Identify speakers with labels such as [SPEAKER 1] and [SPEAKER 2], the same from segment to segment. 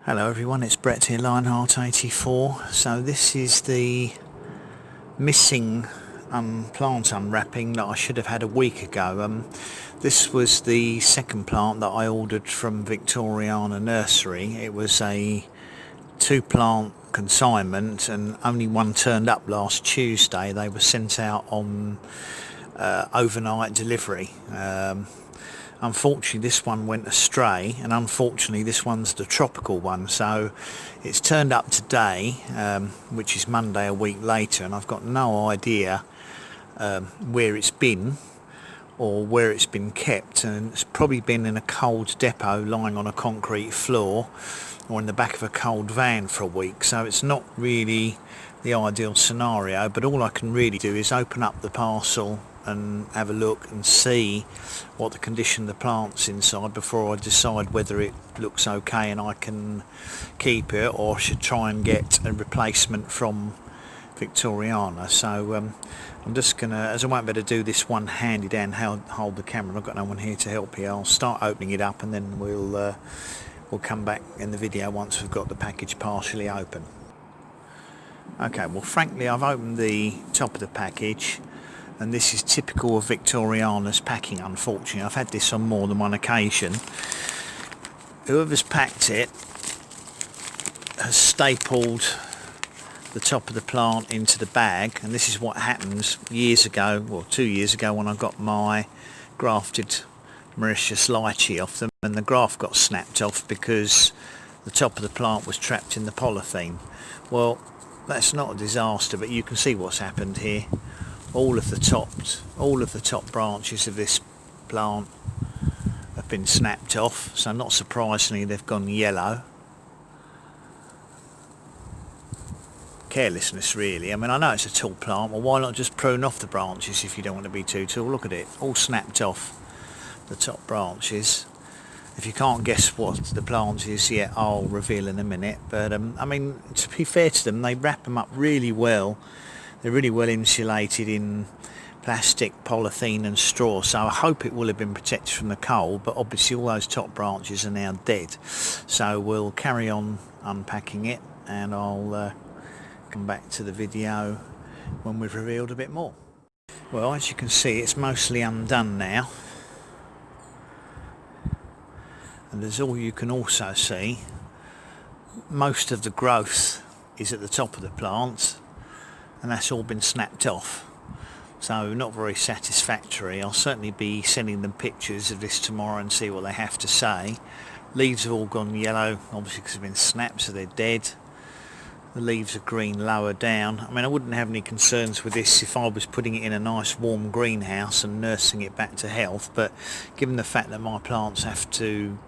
[SPEAKER 1] Hello everyone, it's Brett here, Lionheart84. So this is the missing plant unwrapping that I should have had a week ago. This was the second plant that I ordered from Victoriana Nursery. It was a 2-plant consignment and only one turned up last Tuesday. They were sent out on overnight delivery. Unfortunately this one went astray, and unfortunately this one's the tropical one, so it's turned up today, which is Monday a week later, and I've got no idea where it's been or where it's been kept, and it's probably been in a cold depot lying on a concrete floor or in the back of a cold van for a week. So it's not really the ideal scenario, but all I can really do is open up the parcel and have a look and see what the condition of the plant's inside before I decide whether it looks okay and I can keep it, or should try and get a replacement from Victoriana. So I'm just gonna, as I won't be able to do this one-handed and hold the camera, and I've got no one here to help you, I'll start opening it up and then we'll come back in the video once we've got the package partially open. Okay, well frankly I've opened the top of the package, and this is typical of Victoriana's packing. Unfortunately, I've had this on more than one occasion. Whoever's packed it has stapled the top of the plant into the bag, and this is what happens years ago, well 2 years ago, when I got my grafted Mauritius lychee off them, and the graft got snapped off because the top of the plant was trapped in the polythene. Well, that's not a disaster, but you can see what's happened here. All of the top branches of this plant have been snapped off, so not surprisingly they've gone yellow. Carelessness really. I mean, I know it's a tall plant, well why not just prune off the branches if you don't want to be too tall? Look at it, all snapped off, the top branches. If you can't guess what the plant is yet, I'll reveal in a minute. But I mean, to be fair to them, they wrap them up really well. They're really well insulated in plastic, polythene and straw, so I hope it will have been protected from the cold, but obviously all those top branches are now dead. So we'll carry on unpacking it, and I'll come back to the video when we've revealed a bit more. Well, as you can see, it's mostly undone now, and as all you can also see, most of the growth is at the top of the plant, and that's all been snapped off, so not very satisfactory. I'll certainly be sending them pictures of this tomorrow and see what they have to say. Leaves have all gone yellow, obviously because they've been snapped, so they're dead. The leaves are green lower down. I mean, I wouldn't have any concerns with this if I was putting it in a nice warm greenhouse and nursing it back to health, but given the fact that my plants have to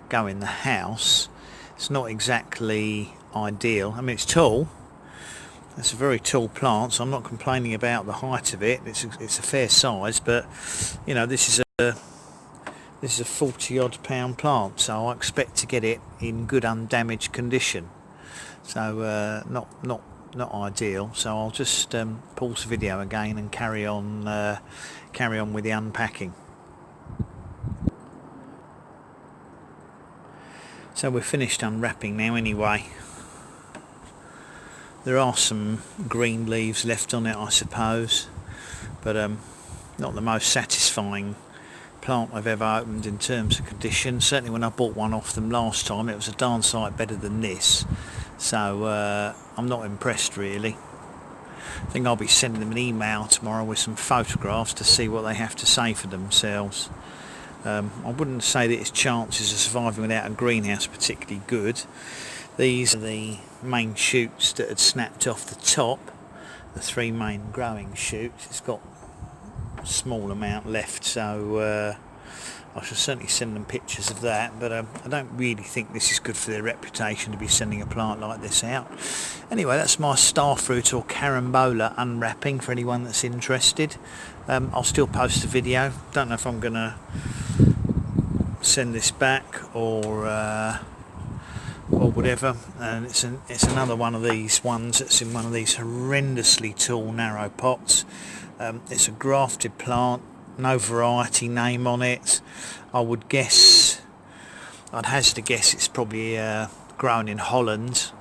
[SPEAKER 1] go in the house, it's not exactly ideal. I mean, it's tall. It's a very tall plant, so I'm not complaining about the height of it. It's a fair size, but you know, this is a 40-odd pound plant, so I expect to get it in good undamaged condition. So not ideal. So I'll just pause the video again and carry on with the unpacking. So we're finished unwrapping now anyway. There are some green leaves left on it, I suppose, but not the most satisfying plant I've ever opened in terms of condition. Certainly when I bought one off them last time, it was a darn sight better than this, so I'm not impressed really. I think I'll be sending them an email tomorrow with some photographs to see what they have to say for themselves. I wouldn't say that its chances of surviving without a greenhouse are particularly good. These are the main shoots that had snapped off the top, the 3 main growing shoots. It's got a small amount left, so I shall certainly send them pictures of that, but I don't really think this is good for their reputation to be sending a plant like this out. Anyway, that's my Starfruit or carambola unwrapping for anyone that's interested. I'll still post a video. Don't know if I'm going to send this back or whatever, and it's another one of these ones that's in one of these horrendously tall narrow pots. It's a grafted plant, no variety name on it. I'd hazard a guess it's probably grown in Holland,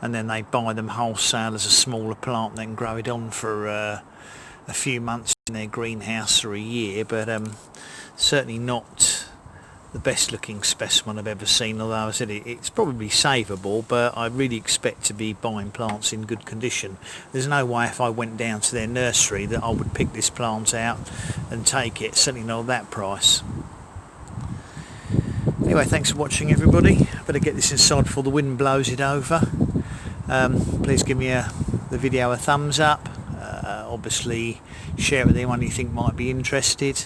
[SPEAKER 1] and then they buy them wholesale as a smaller plant, then grow it on for a few months in their greenhouse or a year. But certainly not the best looking specimen I've ever seen, although I said it's probably savable, but I really expect to be buying plants in good condition. There's no way if I went down to their nursery that I would pick this plant out and take it, certainly not at that price. Anyway, thanks for watching everybody. Better get this inside before the wind blows it over. Please give me the video a thumbs up. Obviously share it with anyone you think might be interested.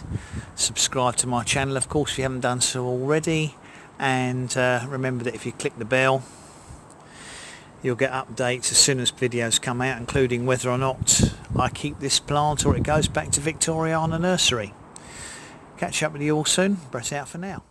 [SPEAKER 1] Subscribe to my channel, of course, if you haven't done so already, and remember that if you click the bell you'll get updates as soon as videos come out, including whether or not I keep this plant or it goes back to Victoriana Nursery. Catch up with you all soon. Brett out for now.